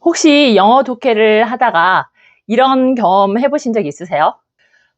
혹시 영어 독해를 하다가 이런 경험 해보신 적 있으세요?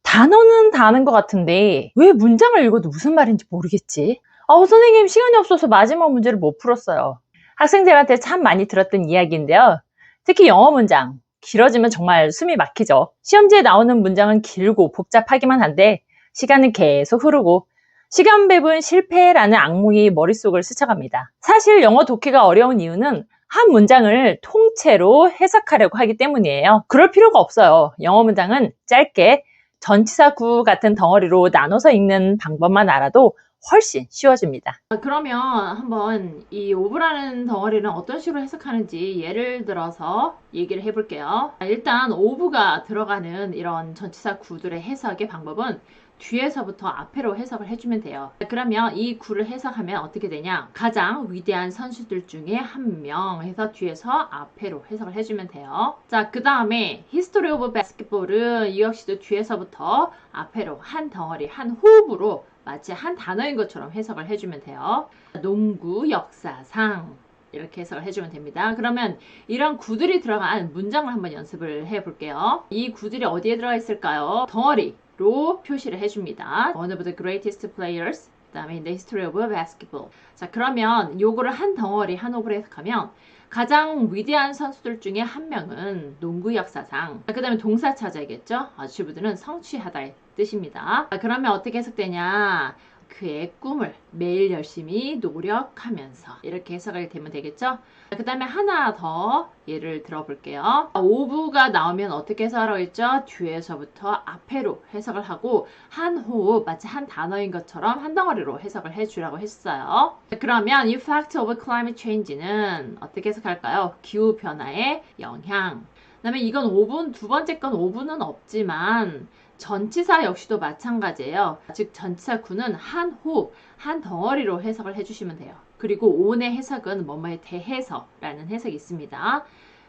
단어는 다 아는 것 같은데 왜 문장을 읽어도 무슨 말인지 모르겠지? 선생님 시간이 없어서 마지막 문제를 못 풀었어요. 학생들한테 참 많이 들었던 이야기인데요. 특히 영어 문장, 길어지면 정말 숨이 막히죠. 시험지에 나오는 문장은 길고 복잡하기만 한데 시간은 계속 흐르고 시간 배분 실패라는 악몽이 머릿속을 스쳐갑니다. 사실 영어 독해가 어려운 이유는 한 문장을 통째로 해석하려고 하기 때문이에요. 그럴 필요가 없어요. 영어 문장은 짧게 전치사 구 같은 덩어리로 나눠서 읽는 방법만 알아도 훨씬 쉬워집니다. 그러면 한번 이 오브라는 덩어리는 어떤 식으로 해석하는지 예를 들어서 얘기를 해볼게요. 일단 오브가 들어가는 이런 전치사 구들의 해석의 방법은 뒤에서부터 앞으로 해석을 해주면 돼요. 그러면 이 구를 해석하면 어떻게 되냐? 가장 위대한 선수들 중에 한 명 해서 뒤에서 앞으로 해석을 해주면 돼요. 자, 그 다음에 History of Basketball은 이 역시도 뒤에서부터 앞으로 한 덩어리, 한 호흡으로 마치 한 단어인 것처럼 해석을 해주면 돼요. 농구 역사상 이렇게 해석을 해주면 됩니다. 그러면 이런 구들이 들어간 문장을 한번 연습을 해볼게요. 이 구들이 어디에 들어가 있을까요? 덩어리로 표시를 해줍니다. One of the greatest players, 그 다음에 in the history of basketball. 자, 그러면 요거를 한 덩어리, 한 호흡으로 해석하면 가장 위대한 선수들 중에 한 명은 농구 역사상. 그 다음에 동사 찾아야겠죠? achieve는 성취하다의 뜻입니다. 그러면 어떻게 해석되냐? 그의 꿈을 매일 열심히 노력하면서 이렇게 해석이 되면 되겠죠? 그 다음에 하나 더 예를 들어볼게요. 오브가 나오면 어떻게 해석하라고 했죠? 뒤에서부터 앞으로 해석을 하고 한 호흡, 마치 한 단어인 것처럼 한 덩어리로 해석을 해주라고 했어요. 그러면 이 fact of climate change는 어떻게 해석할까요? 기후변화의 영향. 그 다음에 이건 5분, 두 번째 건 5분은 없지만 전치사 역시도 마찬가지예요. 즉 전치사 구는 한 호흡, 한 덩어리로 해석을 해주시면 돼요. 그리고 on의 해석은 뭐뭐에 대해서라는 해석이 있습니다.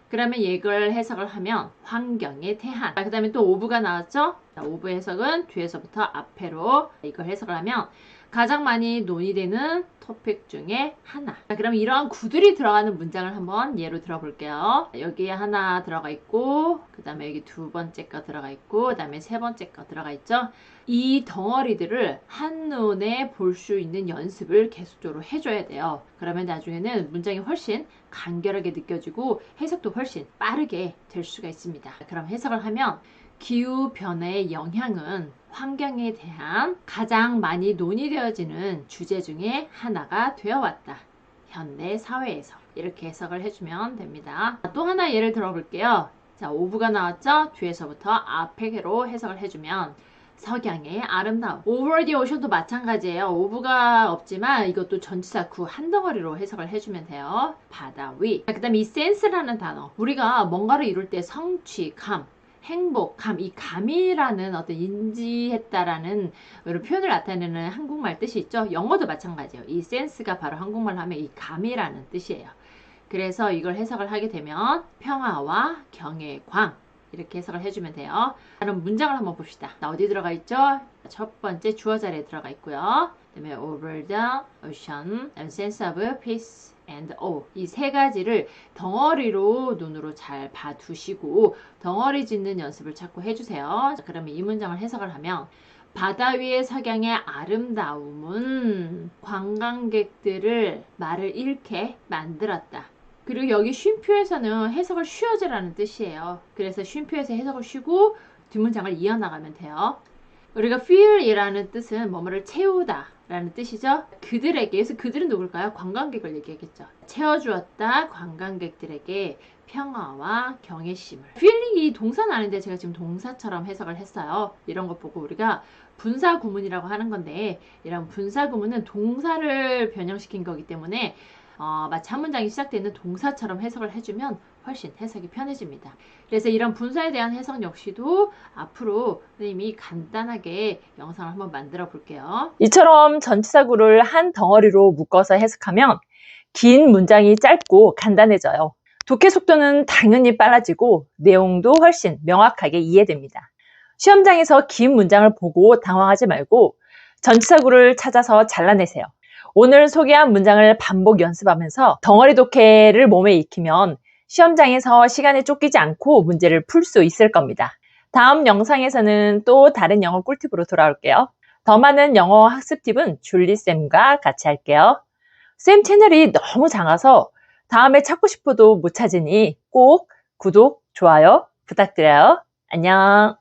그러면 이걸 해석을 하면 환경의 대한. 그 다음에 또 오브가 나왔죠? 오브 해석은 뒤에서부터 앞으로 이걸 해석을 하면 가장 많이 논의되는 토픽 중에 하나. 그럼 이러한 구들이 들어가는 문장을 한번 예로 들어볼게요. 여기에 하나 들어가 있고, 그 다음에 여기 두 번째 거 들어가 있고, 그 다음에 세 번째 거 들어가 있죠. 이 덩어리들을 한눈에 볼 수 있는 연습을 계속적으로 해줘야 돼요. 그러면 나중에는 문장이 훨씬 간결하게 느껴지고 해석도 훨씬 빠르게 될 수가 있습니다. 그럼 해석을 하면 기후변화의 영향은 환경에 대한 가장 많이 논의되어지는 주제 중에 하나가 되어왔다. 현대 사회에서. 이렇게 해석을 해주면 됩니다. 또 하나 예를 들어볼게요. 자, 오브가 나왔죠? 뒤에서부터 앞에로 해석을 해주면 석양의 아름다움. Over the ocean도 마찬가지예요. 오브가 없지만 이것도 전치사 구 한 덩어리로 해석을 해주면 돼요. 바다 위. 그 다음에 이 sense라는 단어. 우리가 뭔가를 이룰 때 성취감, 행복감, 이 감이라는 어떤 인지했다라는 이런 표현을 나타내는 한국말 뜻이 있죠. 영어도 마찬가지예요. 이 센스가 바로 한국말로 하면 이 감이라는 뜻이에요. 그래서 이걸 해석을 하게 되면 평화와 경의 광 이렇게 해석을 해주면 돼요. 그럼 문장을 한번 봅시다. 나 어디 들어가 있죠? 첫 번째 주어 자리에 들어가 있고요. 그 다음에 over the ocean, sense of peace and awe. 이 세 가지를 덩어리로 눈으로 잘 봐두시고 덩어리 짓는 연습을 자꾸 해주세요. 자, 그러면 이 문장을 해석을 하면 바다 위의 석양의 아름다움은 관광객들을 말을 잃게 만들었다. 그리고 여기 쉼표에서는 해석을 쉬어져라는 뜻이에요. 그래서 쉼표에서 해석을 쉬고 뒷문장을 이어나가면 돼요. 우리가 fill이라는 뜻은 뭐뭐를 채우다 라는 뜻이죠. 그들에게, 그래서 그들은 누굴까요? 관광객을 얘기하겠죠. 채워주었다 관광객들에게 평화와 경외심을. fill이 동사는 아닌데 제가 지금 동사처럼 해석을 했어요. 이런 것 보고 우리가 분사 구문이라고 하는 건데 이런 분사 구문은 동사를 변형시킨 거기 때문에 마치 한 문장이 시작되는 동사처럼 해석을 해주면 훨씬 해석이 편해집니다. 그래서 이런 분사에 대한 해석 역시도 앞으로 선생님이 간단하게 영상을 한번 만들어 볼게요. 이처럼 전치사구를 한 덩어리로 묶어서 해석하면 긴 문장이 짧고 간단해져요. 독해 속도는 당연히 빨라지고 내용도 훨씬 명확하게 이해됩니다. 시험장에서 긴 문장을 보고 당황하지 말고 전치사구를 찾아서 잘라내세요. 오늘 소개한 문장을 반복 연습하면서 덩어리 독해를 몸에 익히면 시험장에서 시간에 쫓기지 않고 문제를 풀 수 있을 겁니다. 다음 영상에서는 또 다른 영어 꿀팁으로 돌아올게요. 더 많은 영어 학습 팁은 줄리쌤과 같이 할게요. 쌤 채널이 너무 작아서 다음에 찾고 싶어도 못 찾으니 꼭 구독, 좋아요 부탁드려요. 안녕.